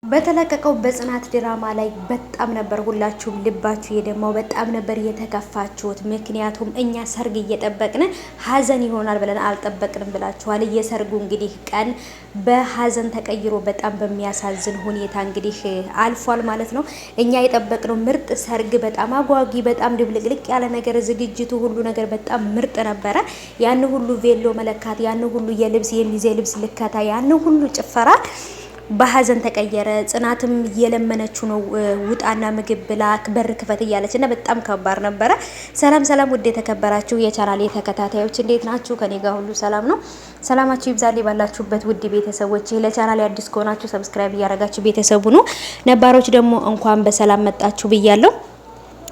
በተለቀቀው በጽናት ድራማ ላይ በጣም ነበር ሁላችሁም ልባችሁ የደማው። በጣም ነበር የተከፋችሁት። ምክንያቱም እኛ ሰርግ እየጠበቅን ሀዘን ይሆናል ብለን አልጠበቅንም ብላችኋል። የሰርጉ እንግዲህ ቀን በሀዘን ተቀይሮ በጣም በሚያሳዝን ሁኔታ እንግዲህ አልፏል ማለት ነው። እኛ የጠበቅነው ምርጥ ሰርግ፣ በጣም አጓጊ፣ በጣም ድብልቅልቅ ያለ ነገር፣ ዝግጅቱ ሁሉ ነገር በጣም ምርጥ ነበረ። ያን ሁሉ ቬሎ መለካት፣ ያን ሁሉ የልብስ የሚዜ ልብስ ልከታ፣ ያን ሁሉ ጭፈራ በሀዘን ተቀየረ። ጽናትም እየለመነችው ነው፣ ውጣና ምግብ ብላ በር ክፈት እያለች እና በጣም ከባድ ነበረ። ሰላም ሰላም፣ ውድ የተከበራችሁ የቻናሌ ተከታታዮች እንዴት ናችሁ? ከኔ ጋር ሁሉ ሰላም ነው። ሰላማችሁ ይብዛልኝ ባላችሁበት ውድ ቤተሰቦች። ለቻናሌ አዲስ ከሆናችሁ ሰብስክራይብ እያደረጋችሁ ቤተሰቡ ነው። ነባሮች ደግሞ እንኳን በሰላም መጣችሁ ብያለሁ።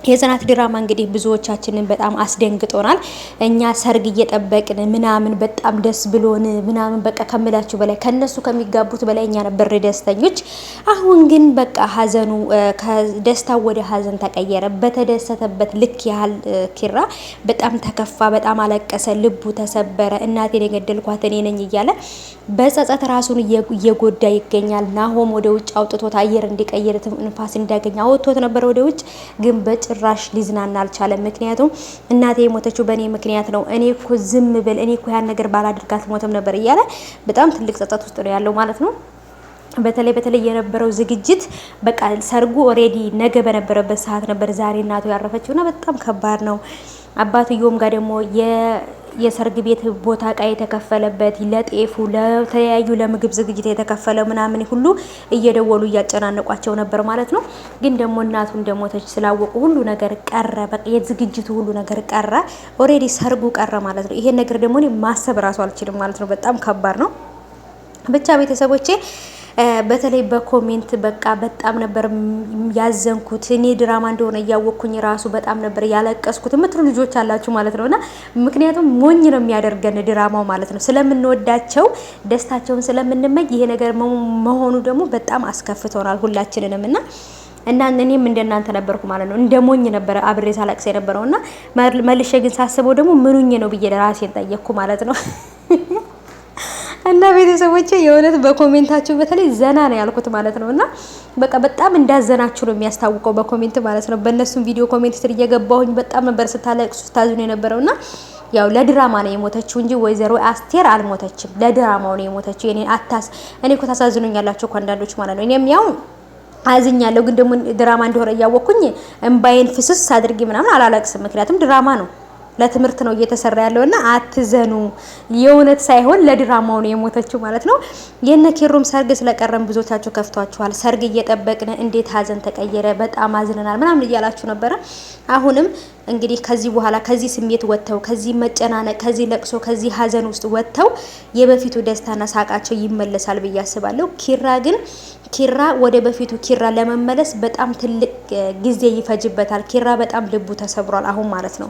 የጽናት ድራማ እንግዲህ ብዙዎቻችንን በጣም አስደንግጦናል። እኛ ሰርግ እየጠበቅን ምናምን በጣም ደስ ብሎን ምናምን በቃ ከምላችሁ በላይ ከነሱ ከሚጋቡት በላይ እኛ ነበር ደስተኞች። አሁን ግን በቃ ሀዘኑ ከደስታው ወደ ሀዘን ተቀየረ። በተደሰተበት ልክ ያህል ኪራ በጣም ተከፋ፣ በጣም አለቀሰ፣ ልቡ ተሰበረ። እናቴን የገደልኳት እኔ ነኝ እያለ በጸጸት ራሱን እየጎዳ ይገኛል። ናሆም ወደ ውጭ አውጥቶት አየር እንዲቀይር ንፋስ እንዲያገኝ አወጥቶት ነበር ወደ ውጭ ግን ጭራሽ ሊዝናና አልቻለም። ምክንያቱም እናቴ የሞተችው በእኔ ምክንያት ነው፣ እኔ እኮ ዝም ብል እኔ እኮ ያን ነገር ባላደርጋት ሞተም ነበር እያለ በጣም ትልቅ ጸጸት ውስጥ ነው ያለው ማለት ነው። በተለይ የነበረው ዝግጅት በቃ ሰርጉ ኦሬዲ ነገ በነበረበት ሰዓት ነበር ዛሬ እናቱ ያረፈችውና በጣም ከባድ ነው። አባትዮም ጋር ደግሞ የሰርግ ቤት ቦታ እቃ የተከፈለበት ለጤፉ ለተለያዩ ለምግብ ዝግጅት የተከፈለው ምናምን ሁሉ እየደወሉ እያጨናነቋቸው ነበር ማለት ነው። ግን ደግሞ እናቱ እንደሞተች ስላወቁ ሁሉ ነገር ቀረ። በቃ የዝግጅቱ ሁሉ ነገር ቀረ። ኦሬዲ ሰርጉ ቀረ ማለት ነው። ይሄን ነገር ደግሞ እኔ ማሰብ ራሱ አልችልም ማለት ነው። በጣም ከባድ ነው። ብቻ ቤተሰቦቼ በተለይ በኮሜንት በቃ በጣም ነበር ያዘንኩት። እኔ ድራማ እንደሆነ እያወቅኩኝ ራሱ በጣም ነበር ያለቀስኩት የምትሉ ልጆች አላችሁ ማለት ነውና ምክንያቱም ሞኝ ነው የሚያደርገን ድራማው ማለት ነው። ስለምንወዳቸው ደስታቸውን ስለምንመኝ ይሄ ነገር መሆኑ ደግሞ በጣም አስከፍቶናል ሁላችንንም እና እኔም እንደናንተ ነበርኩ ማለት ነው። እንደ ሞኝ ነበር አብሬ ሳለቅስ የነበረውና መልሼ ግን ሳስበው ደግሞ ምኑኝ ነው ብዬ ራሴን ጠየቅኩ ማለት ነው። እና ቤተሰቦቼ የእውነት በኮሜንታችሁ በተለይ ዘና ነው ያልኩት ማለት ነውና በቃ በጣም እንዳዘናችሁ ነው የሚያስታውቀው በኮሜንት ማለት ነው። በእነሱም ቪዲዮ ኮሜንት ስር እየገባሁኝ በጣም ነበር ስታለቅሱ ስታዝኑ የነበረውና ያው ለድራማ ነው የሞተችው እንጂ ወይዘሮ አስቴር አልሞተችም። ለድራማው ነው የሞተችው። እኔ እኮ ታሳዝኑኛላችሁ እኮ አንዳንዶች ማለት ነው። እኔም ያው አዝኛለሁ፣ ግን ደግሞ ድራማ እንደሆነ እያወቅኩኝ እምባዬን ፍስስ አድርጌ ምናምን አላለቅስም። ምክንያቱም ድራማ ነው፣ ለትምህርት ነው እየተሰራ ያለውና አትዘኑ። የእውነት ሳይሆን ለድራማው ነው የሞተችው ማለት ነው። የነ ኪሩም ሰርግ ስለቀረም ብዙዎቻችሁ ከፍቷችኋል። ሰርግ እየጠበቅን እንዴት ሀዘን ተቀየረ፣ በጣም አዝነናል ምናምን እያላችሁ ነበረ። አሁንም እንግዲህ ከዚህ በኋላ ከዚህ ስሜት ወጥተው ከዚህ መጨናነቅ፣ ከዚህ ለቅሶ፣ ከዚህ ሀዘን ውስጥ ወጥተው የበፊቱ ደስታና ሳቃቸው ይመለሳል ብዬ አስባለሁ። ኪራ ወደ በፊቱ ኪራ ለመመለስ በጣም ትልቅ ጊዜ ይፈጅበታል። ኪራ በጣም ልቡ ተሰብሯል አሁን ማለት ነው።